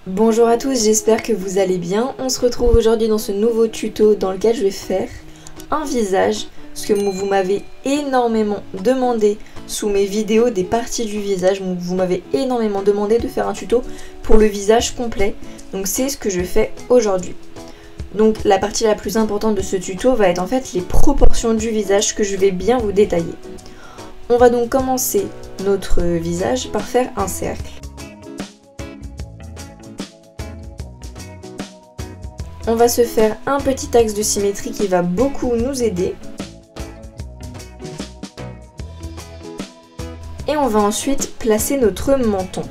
Bonjour à tous, j'espère que vous allez bien. On se retrouve aujourd'hui dans ce nouveau tuto dans lequel je vais faire un visage, ce que vous m'avez énormément demandé sous mes vidéos des parties du visage. Vous m'avez énormément demandé de faire un tuto pour le visage complet, donc c'est ce que je fais aujourd'hui. Donc la partie la plus importante de ce tuto va être en fait les proportions du visage que je vais bien vous détailler. On va donc commencer notre visage par faire un cercle. On va se faire un petit axe de symétrie qui va beaucoup nous aider. Et on va ensuite placer notre menton.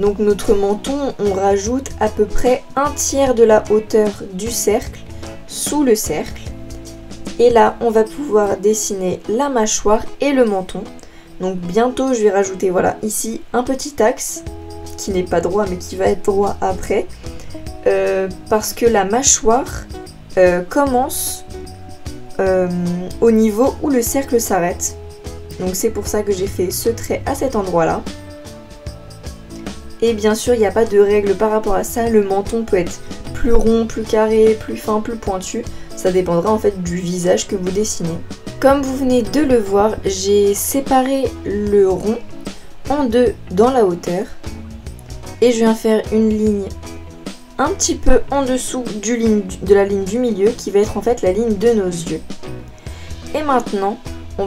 Donc notre menton, on rajoute à peu près un tiers de la hauteur du cercle sous le cercle. Et là, on va pouvoir dessiner la mâchoire et le menton. Donc bientôt, je vais rajouter, voilà, ici un petit axe qui n'est pas droit mais qui va être droit après. Parce que la mâchoire commence au niveau où le cercle s'arrête. Donc c'est pour ça que j'ai fait ce trait à cet endroit-là. Et bien sûr, il n'y a pas de règle par rapport à ça. Le menton peut être plus rond, plus carré, plus fin, plus pointu. Ça dépendra en fait du visage que vous dessinez. Comme vous venez de le voir, j'ai séparé le rond en deux dans la hauteur. Et je viens faire une ligne un petit peu en dessous de la ligne du milieu qui va être en fait la ligne de nos yeux. Et maintenant, on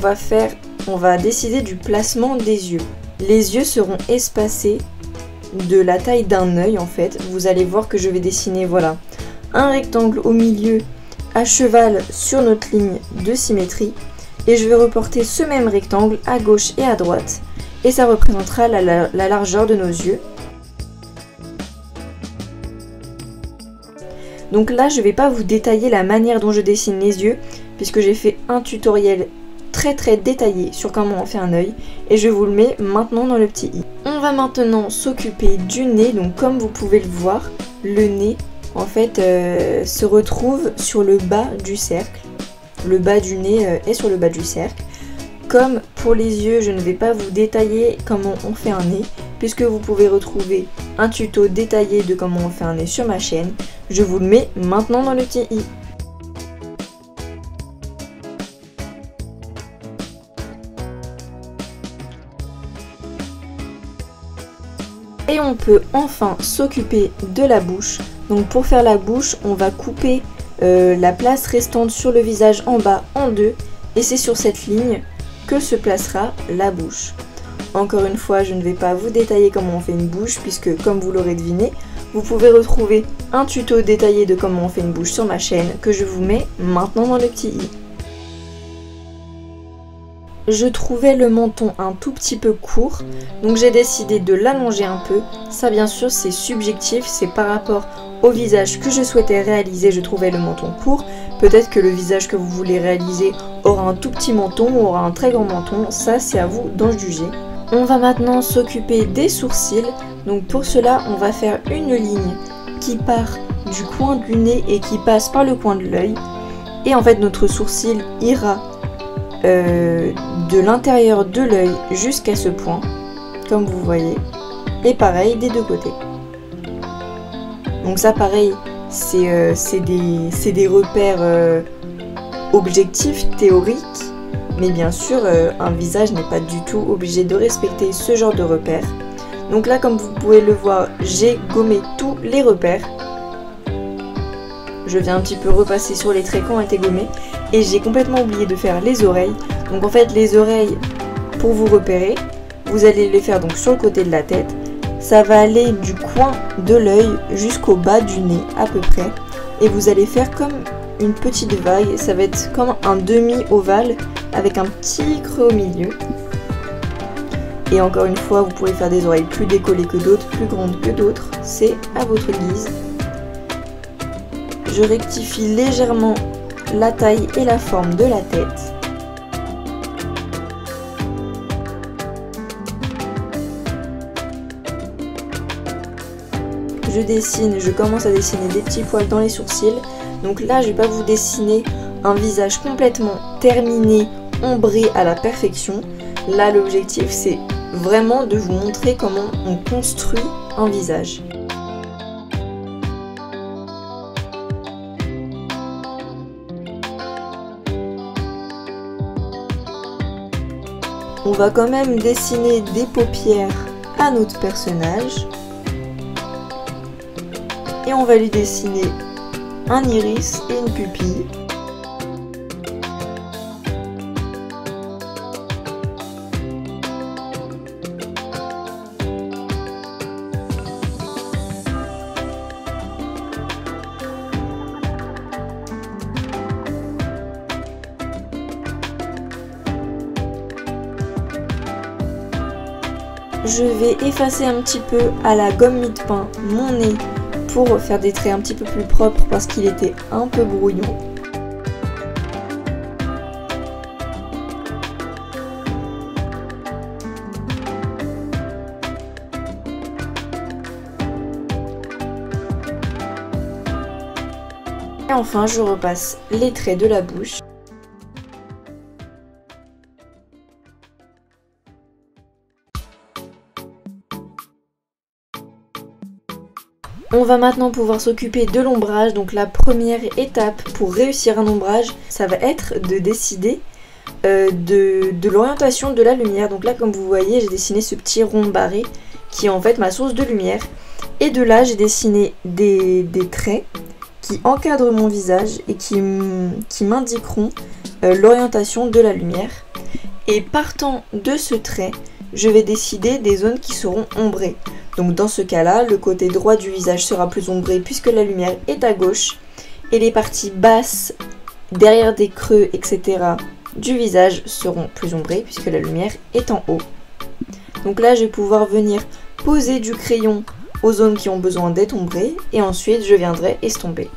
va décider du placement des yeux. Les yeux seront espacés de la taille d'un œil en fait. Vous allez voir que je vais dessiner, voilà, un rectangle au milieu à cheval sur notre ligne de symétrie. Et je vais reporter ce même rectangle à gauche et à droite. Et ça représentera la largeur de nos yeux. Donc là, je ne vais pas vous détailler la manière dont je dessine les yeux, puisque j'ai fait un tutoriel très détaillé sur comment on fait un œil, et je vous le mets maintenant dans le petit i. On va maintenant s'occuper du nez. Donc comme vous pouvez le voir, le nez en fait se retrouve sur le bas du cercle. Le bas du nez est sur le bas du cercle. Comme pour les yeux, je ne vais pas vous détailler comment on fait un nez, puisque vous pouvez retrouver un tuto détaillé de comment on fait un nez sur ma chaîne. Je vous le mets maintenant dans le petit i. Et on peut enfin s'occuper de la bouche. Donc pour faire la bouche, on va couper la place restante sur le visage en bas en deux. Et c'est sur cette ligne que se placera la bouche. Encore une fois, je ne vais pas vous détailler comment on fait une bouche, puisque comme vous l'aurez deviné, vous pouvez retrouver un tuto détaillé de comment on fait une bouche sur ma chaîne que je vous mets maintenant dans le petit i. Je trouvais le menton un tout petit peu court, donc j'ai décidé de l'allonger un peu. Ça bien sûr c'est subjectif, c'est par rapport au visage que je souhaitais réaliser, je trouvais le menton court. Peut-être que le visage que vous voulez réaliser aura un tout petit menton ou aura un très grand menton, ça c'est à vous d'en juger. On va maintenant s'occuper des sourcils. Donc pour cela, on va faire une ligne qui part du coin du nez et qui passe par le coin de l'œil. Et en fait, notre sourcil ira de l'intérieur de l'œil jusqu'à ce point, comme vous voyez. Et pareil des deux côtés. Donc ça, pareil, c'est des repères objectifs, théoriques. Mais bien sûr, un visage n'est pas du tout obligé de respecter ce genre de repères. Donc là, comme vous pouvez le voir, j'ai gommé tous les repères. Je viens un petit peu repasser sur les traits qui ont été gommés. Et j'ai complètement oublié de faire les oreilles. Donc en fait, les oreilles, pour vous repérer, vous allez les faire donc sur le côté de la tête. Ça va aller du coin de l'œil jusqu'au bas du nez à peu près. Et vous allez faire comme une petite vague. Ça va être comme un demi-ovale avec un petit creux au milieu. Et encore une fois, vous pouvez faire des oreilles plus décollées que d'autres, plus grandes que d'autres. C'est à votre guise. Je rectifie légèrement la taille et la forme de la tête. Je commence à dessiner des petits poils dans les sourcils. Donc là, je ne vais pas vous dessiner un visage complètement terminé, ombré à la perfection. Là, l'objectif, c'est vraiment de vous montrer comment on construit un visage. on va quand même dessiner des paupières à notre personnage. Et on va lui dessiner un iris et une pupille. Je vais effacer un petit peu à la gomme mie-de-pain mon nez pour faire des traits un petit peu plus propres parce qu'il était un peu brouillon. Et enfin, je repasse les traits de la bouche. On va maintenant pouvoir s'occuper de l'ombrage. Donc la première étape pour réussir un ombrage, ça va être de décider de l'orientation de la lumière. Donc là, comme vous voyez, j'ai dessiné ce petit rond barré qui est en fait ma source de lumière. Et de là, j'ai dessiné des traits qui encadrent mon visage et qui m'indiqueront l'orientation de la lumière. Et partant de ce trait, je vais décider des zones qui seront ombrées. Donc dans ce cas-là, le côté droit du visage sera plus ombré puisque la lumière est à gauche. Et les parties basses, derrière des creux, etc. du visage seront plus ombrées puisque la lumière est en haut. Donc là, je vais pouvoir venir poser du crayon aux zones qui ont besoin d'être ombrées. Et ensuite, je viendrai estomper.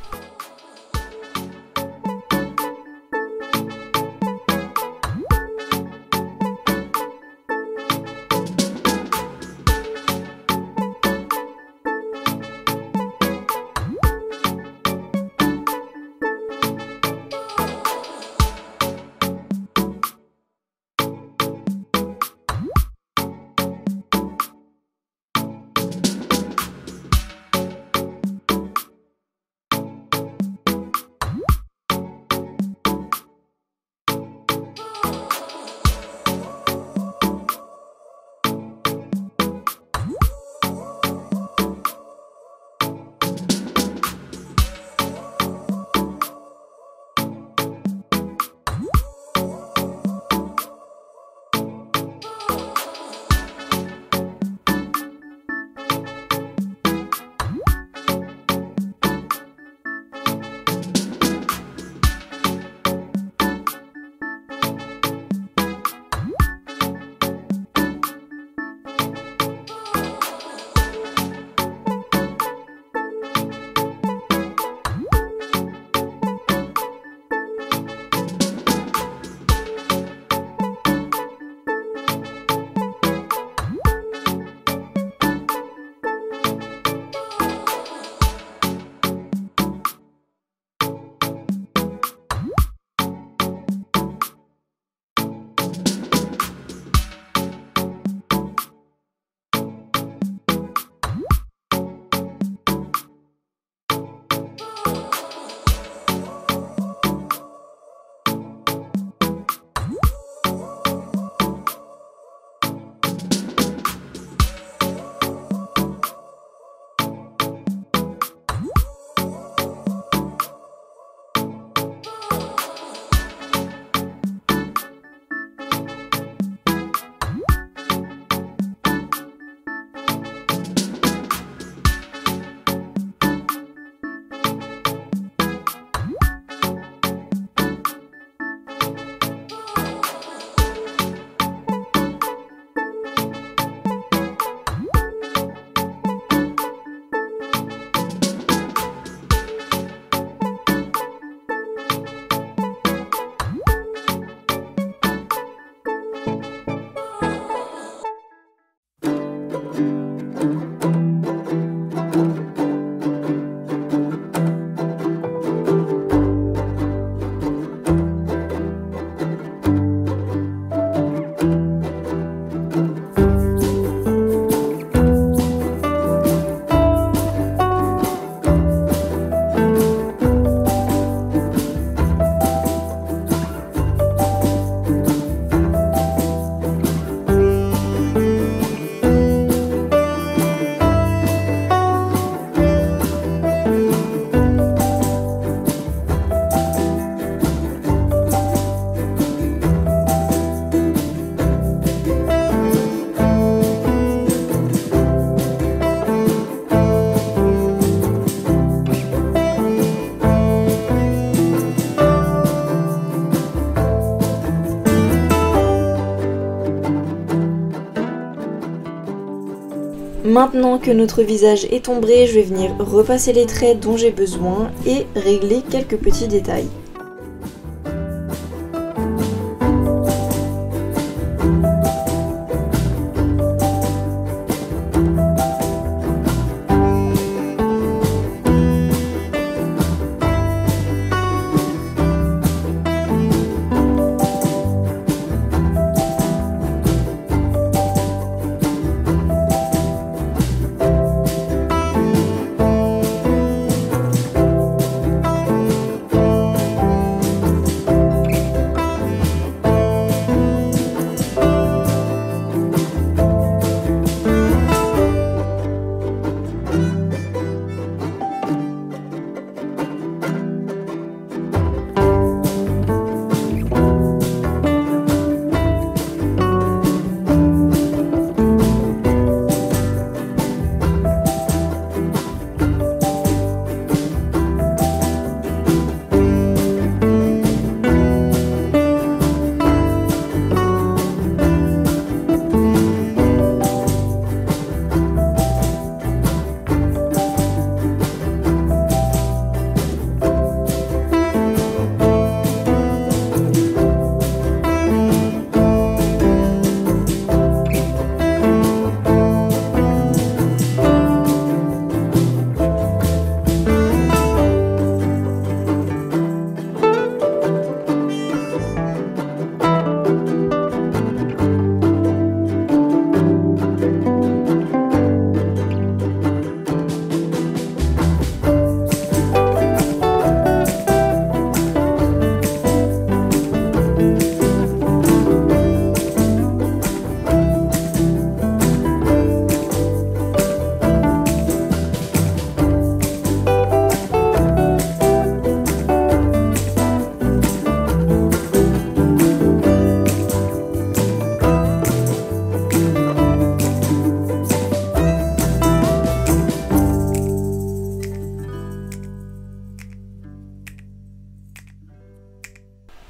Maintenant que notre visage est ombré, je vais venir repasser les traits dont j'ai besoin et régler quelques petits détails.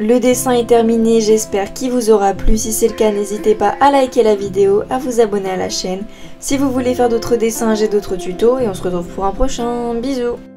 Le dessin est terminé, j'espère qu'il vous aura plu. Si c'est le cas, n'hésitez pas à liker la vidéo, à vous abonner à la chaîne. Si vous voulez faire d'autres dessins, j'ai d'autres tutos et on se retrouve pour un prochain. Bisous!